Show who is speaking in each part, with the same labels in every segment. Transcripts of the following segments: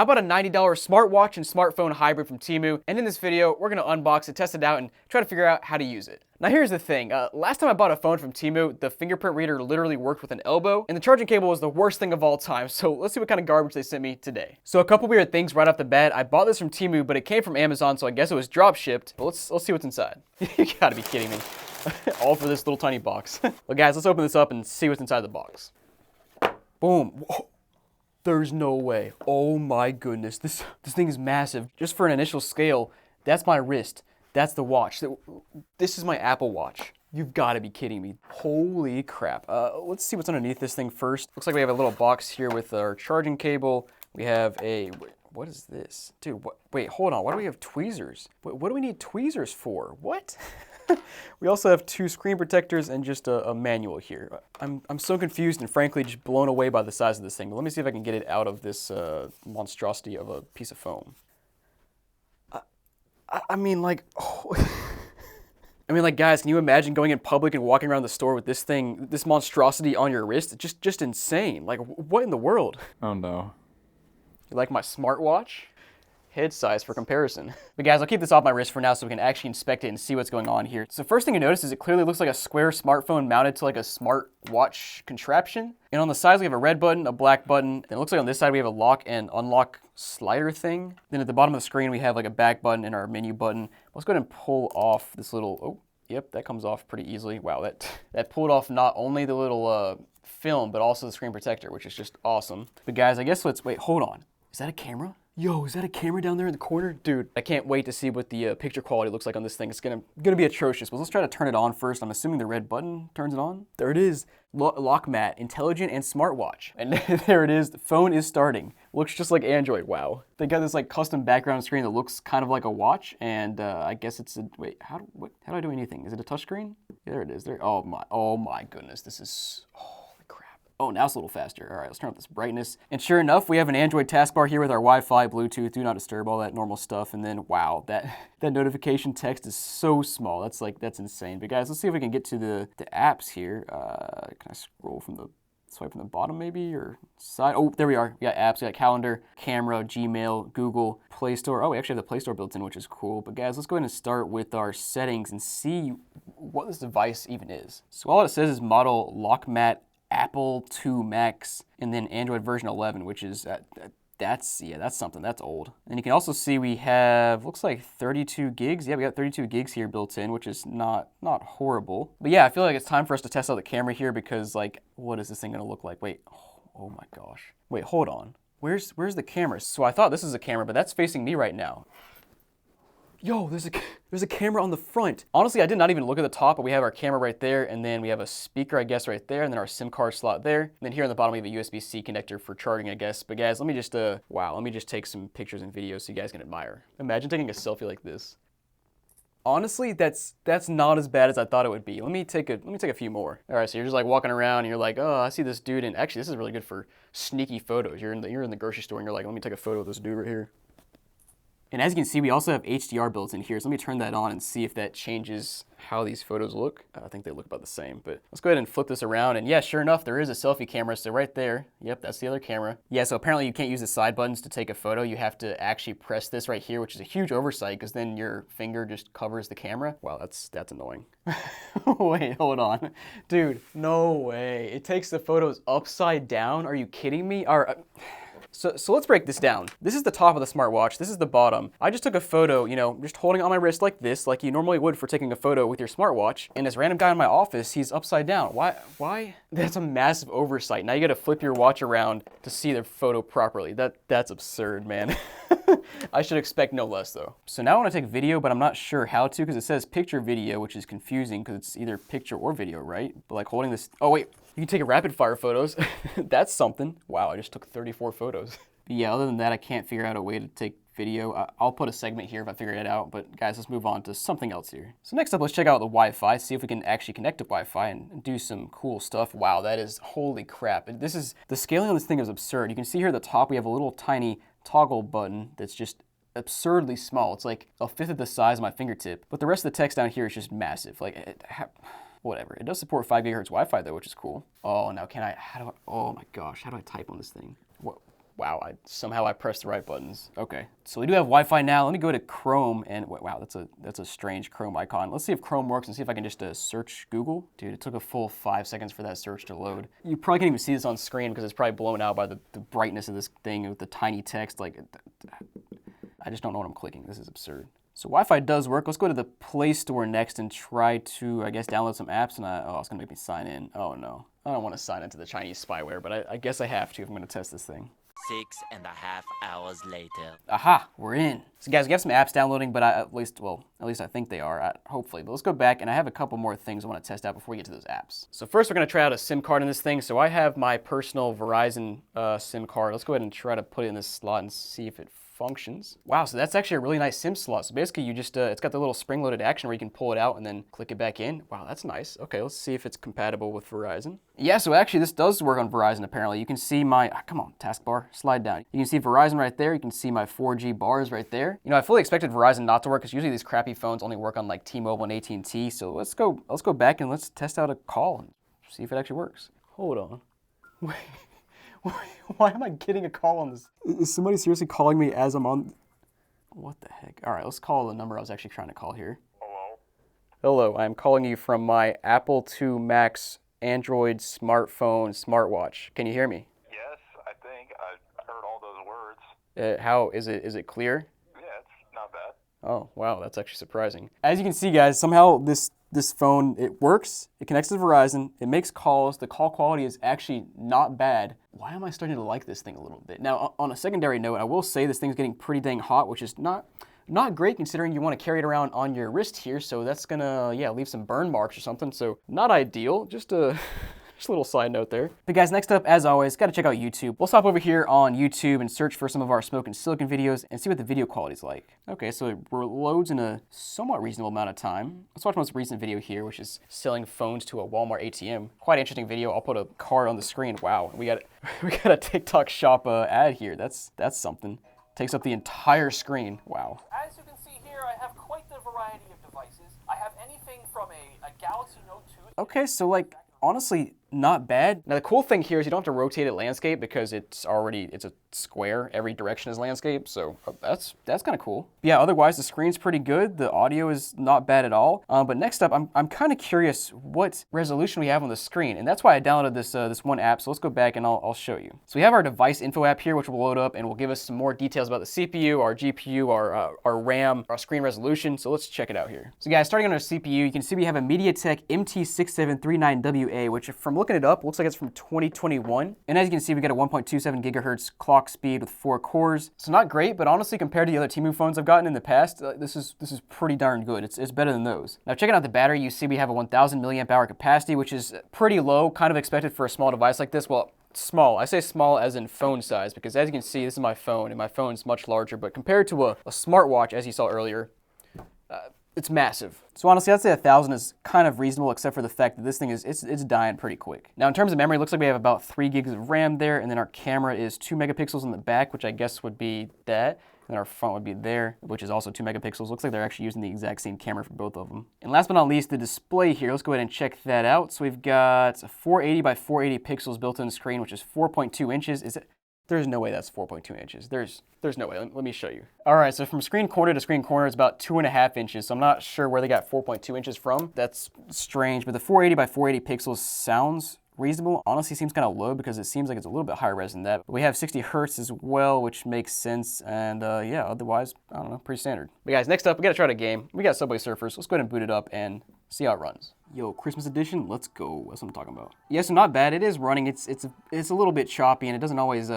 Speaker 1: I bought a $90 smartwatch and smartphone hybrid from TEMU, and in this video, we're gonna unbox it, test it out, and try to figure out how to use it. Now here's the thing, last time I bought a phone from TEMU, the fingerprint reader literally worked with an elbow, and the charging cable was the worst thing of all time, so let's see what kind of garbage they sent me today. So a couple weird things right off the bat. I bought this from TEMU, but it came from Amazon, so I guess it was drop shipped. But let's see what's inside. You gotta be kidding me. All for this little tiny box. Well guys, let's open this up and see what's inside the box. Boom. Whoa. There's no way. Oh my goodness. This thing is massive. Just for an initial scale, that's my wrist. That's the watch. This is my Apple Watch. You've got to be kidding me. Holy crap. Let's see what's underneath this thing first. Looks like we have a little box here with our charging cable. We have a... What is this? Dude, wait, hold on. Why do we have tweezers? What do we need tweezers for? What? We also have two screen protectors and just a manual here. I'm so confused and frankly just blown away by the size of this thing. But let me see if I can get it out of this monstrosity of a piece of foam. I mean, like, oh. I mean, like, guys, can you imagine going in public and walking around the store with this thing, this monstrosity on your wrist? It's just insane. Like, what in the world?
Speaker 2: Oh no.
Speaker 1: You like my smartwatch? Head size for comparison. But guys, I'll keep this off my wrist for now so we can actually inspect it and see what's going on here. So first thing you notice is it clearly looks like a square smartphone mounted to like a smartwatch contraption. And on the sides we have a red button, a black button. And it looks like on this side we have a lock and unlock slider thing. Then at the bottom of the screen we have like a back button and our menu button. Let's go ahead and pull off this little, oh, yep, that comes off pretty easily. Wow, that pulled off not only the little film, but also the screen protector, which is just awesome. But guys, I guess wait, hold on. Is that a camera? Yo, is that a camera down there in the corner? Dude, I can't wait to see what the picture quality looks like on this thing. It's gonna be atrocious, but let's try to turn it on first. I'm assuming the red button turns it on. There it is, lock mat, intelligent and smartwatch. And there it is, the phone is starting. Looks just like Android, wow. They got this like custom background screen that looks kind of like a watch, and I guess it's a, wait, how do I do anything? Is it a touch screen? Yeah, there it is, oh my goodness, this is, oh, now it's a little faster. All right, let's turn up this brightness. And sure enough, we have an Android taskbar here with our Wi-Fi, Bluetooth, do not disturb, all that normal stuff. And then, wow, that notification text is so small. That's insane. But guys, let's see if we can get to the apps here. Can I swipe from the bottom maybe, or side? Oh, there we are. We got apps, we got calendar, camera, Gmail, Google, Play Store. Oh, we actually have the Play Store built in, which is cool. But guys, let's go ahead and start with our settings and see what this device even is. So all it says is model LockMat Apple II Max, and then Android version 11, which is, that's something, that's old. And you can also see we have, looks like 32 gigs. Yeah, we got 32 gigs here built in, which is not horrible. But yeah, I feel like it's time for us to test out the camera here because like, what is this thing gonna look like? Wait, oh my gosh. Wait, hold on. Where's the camera? So I thought this is a camera, but that's facing me right now. Yo, there's a camera on the front. Honestly, I did not even look at the top, but we have our camera right there, and then we have a speaker, I guess, right there, and then our SIM card slot there. And then here on the bottom, we have a USB-C connector for charging, I guess. But guys, let me just, let me just take some pictures and videos so you guys can admire. Imagine taking a selfie like this. Honestly, that's not as bad as I thought it would be. Let me take a few more. All right, so you're just like walking around and you're like, oh, I see this dude, and actually this is really good for sneaky photos. You're in the grocery store and you're like, let me take a photo of this dude right here. And as you can see, we also have HDR built in here. So let me turn that on and see if that changes how these photos look. I think they look about the same, but let's go ahead and flip this around. And yeah, sure enough, there is a selfie camera. So right there, yep, that's the other camera. Yeah, so apparently you can't use the side buttons to take a photo. You have to actually press this right here, which is a huge oversight because then your finger just covers the camera. Wow, that's annoying. Wait, hold on. Dude, no way. It takes the photos upside down? Are you kidding me? All right. So let's break this down. This is the top of the smartwatch. This is the bottom. I just took a photo, you know, just holding it on my wrist like this, like you normally would for taking a photo with your smartwatch. And this random guy in my office, he's upside down. Why? That's a massive oversight. Now you gotta flip your watch around to see the photo properly. That's absurd, man. I should expect no less though. So now I wanna take video, but I'm not sure how to because it says picture video, which is confusing because it's either picture or video, right? But like holding this, oh wait. You can take rapid fire photos. That's something. Wow, I just took 34 photos. But yeah, other than that, I can't figure out a way to take video. I'll put a segment here if I figure it out, but guys, let's move on to something else here. So next up, let's check out the Wi-Fi, see if we can actually connect to Wi-Fi and do some cool stuff. Wow, that is, holy crap. The scaling on this thing is absurd. You can see here at the top, we have a little tiny toggle button that's just absurdly small. It's like a fifth of the size of my fingertip, but the rest of the text down here is just massive. Like, whatever. It does support 5 gigahertz Wi-Fi though, which is cool. Oh, now can I, oh my gosh, how do I type on this thing? Wow, somehow I pressed the right buttons. Okay, so we do have Wi-Fi now. Let me go to Chrome, and wow, that's a strange Chrome icon. Let's see if Chrome works and see if I can just search Google. Dude, it took a full 5 seconds for that search to load. You probably can't even see this on screen because it's probably blown out by the brightness of this thing with the tiny text. Like, I just don't know what I'm clicking. This is absurd. So Wi-Fi does work. Let's go to the Play Store next and try to, I guess, download some apps. And oh, it's gonna make me sign in. Oh no, I don't want to sign into the Chinese spyware, but I guess I have to if I'm gonna test this thing.
Speaker 2: 6.5 hours later.
Speaker 1: Aha, we're in. So guys, we have some apps downloading, but at least I think they are, hopefully. But let's go back, and I have a couple more things I want to test out before we get to those apps. So first, we're going to try out a SIM card in this thing. So I have my personal Verizon SIM card. Let's go ahead and try to put it in this slot and see if it functions. Wow, so that's actually a really nice SIM slot. So basically, you just, it's got the little spring-loaded action where you can pull it out and then click it back in. Wow, that's nice. Okay, let's see if it's compatible with Verizon. Yeah, so actually this does work on Verizon apparently. You can see my, come on, taskbar, slide down. You can see Verizon right there. You can see my 4G bars right there. You know, I fully expected Verizon not to work because usually these crappy phones only work on like T-Mobile and AT&T. So let's go back and let's test out a call and see if it actually works. Hold on. Wait. Why am I getting a call on this? Is somebody seriously calling me as I'm on? What the heck? All right, let's call the number I was actually trying to call here.
Speaker 3: Hello?
Speaker 1: Hello, I'm calling you from my Apple II Max Android smartphone smartwatch. Can you hear me?
Speaker 3: Yes, I think. I heard all those words.
Speaker 1: How is it clear?
Speaker 3: Yeah, it's not bad.
Speaker 1: Oh, wow, that's actually surprising. As you can see, guys, somehow this phone, it works, it connects to Verizon, it makes calls, the call quality is actually not bad. Why am I starting to like this thing a little bit? Now, on a secondary note, I will say this thing's getting pretty dang hot, which is not great considering you want to carry it around on your wrist here, so that's gonna, yeah, leave some burn marks or something, so not ideal, just a little side note there. But guys, next up, as always, gotta check out YouTube. We'll stop over here on YouTube and search for some of our Smokin Silicon videos and see what the video quality's like. Okay, so it loads in a somewhat reasonable amount of time. Let's watch the most recent video here, which is selling phones to a Walmart ATM. Quite interesting video. I'll put a card on the screen. Wow, we got a TikTok shop ad here. That's something. Takes up the entire screen. Wow.
Speaker 4: As you can see here, I have quite the variety of devices. I have anything from a Galaxy Note 2.
Speaker 1: Okay, so like, honestly, not bad. Now the cool thing here is you don't have to rotate it landscape because it's a square. Every direction is landscape, so that's kind of cool. But yeah, otherwise the screen's pretty good. The audio is not bad at all. But next up, I'm kind of curious what resolution we have on the screen, and that's why I downloaded this one app. So let's go back and I'll show you. So we have our device info app here, which will load up and will give us some more details about the CPU, our GPU, our RAM, our screen resolution. So let's check it out here. So guys, starting on our CPU, you can see we have a MediaTek MT6739WA, which from looking it up, looks like it's from 2021. And as you can see, we got a 1.27 gigahertz clock speed with 4 cores. So not great, but honestly, compared to the other TEMU phones I've gotten in the past, this is pretty darn good. It's better than those. Now checking out the battery, you see we have a 1000 milliamp hour capacity, which is pretty low, kind of expected for a small device like this. Well, small. I say small as in phone size, because as you can see, this is my phone, and my phone's much larger, but compared to a smartwatch, as you saw earlier, it's massive. So honestly, I'd say 1000 is kind of reasonable, except for the fact that this thing it's dying pretty quick. Now in terms of memory, it looks like we have about 3 gigs of RAM there, and then our camera is 2 megapixels in the back, which I guess would be that. And then our front would be there, which is also 2 megapixels. Looks like they're actually using the exact same camera for both of them. And last but not least, the display here. Let's go ahead and check that out. So we've got a 480 by 480 pixels built in the screen, which is 4.2 inches. There's no way that's 4.2 inches. There's no way. Let me show you. All right, so from screen corner to screen corner, it's about 2.5 inches. So I'm not sure where they got 4.2 inches from. That's strange, but the 480 by 480 pixels sounds reasonable. Honestly, seems kind of low because it seems like it's a little bit higher res than that. But we have 60 hertz as well, which makes sense. And yeah, otherwise, I don't know, pretty standard. But guys, next up, we gotta try out a game. We got Subway Surfers. Let's go ahead and boot it up and see how it runs. Yo, Christmas edition, let's go. That's what I'm talking about. Yeah, so not bad. It is running. It's a little bit choppy, and it doesn't always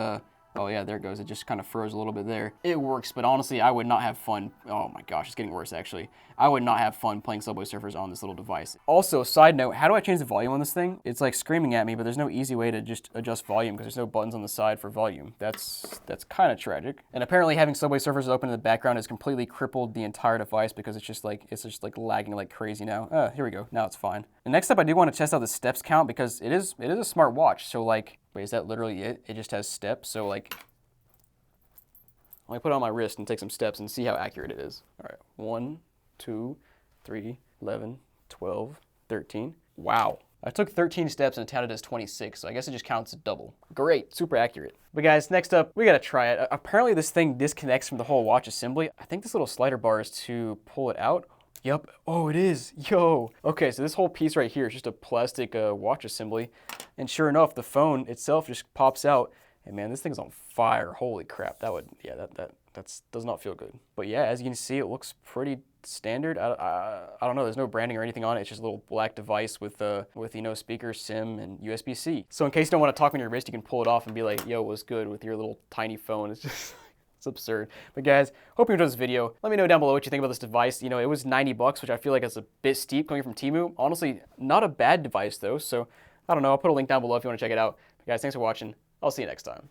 Speaker 1: oh yeah, there it goes. It just kind of froze a little bit there. It works, but honestly, I would not have fun. Oh my gosh, it's getting worse actually. I would not have fun playing Subway Surfers on this little device. Also, side note, how do I change the volume on this thing? It's like screaming at me, but there's no easy way to just adjust volume because there's no buttons on the side for volume. That's kind of tragic. And apparently having Subway Surfers open in the background has completely crippled the entire device because it's just like lagging like crazy now. Here we go. Now it's fine. And next up, I do want to test out the steps count because it is a smart watch. So like, wait, is that literally it? It just has steps. So like, let me put it on my wrist and take some steps and see how accurate it is. All right, 1, 2, 3, 11, 12, 13. Wow, I took 13 steps and it counted as 26, so I guess it just counts as double. Great, super accurate. But guys, next up, we gotta try it. Apparently this thing disconnects from the whole watch assembly. I think this little slider bar is to pull it out. Yep, oh it is, yo. Okay, so this whole piece right here is just a plastic watch assembly. And sure enough, the phone itself just pops out. And man, this thing's on fire, holy crap. That would, yeah, that does not feel good. But yeah, as you can see, it looks pretty standard. I don't know, there's no branding or anything on it. It's just a little black device with you know, speaker, SIM, and USB-C. So in case you don't want to talk on your wrist, you can pull it off and be like, yo, what's good with your little tiny phone. It's just, it's absurd. But guys, hope you enjoyed this video. Let me know down below what you think about this device. You know, it was 90 bucks, which I feel like is a bit steep coming from TEMU. Honestly, not a bad device though. So I don't know, I'll put a link down below if you want to check it out. But guys, thanks for watching. I'll see you next time.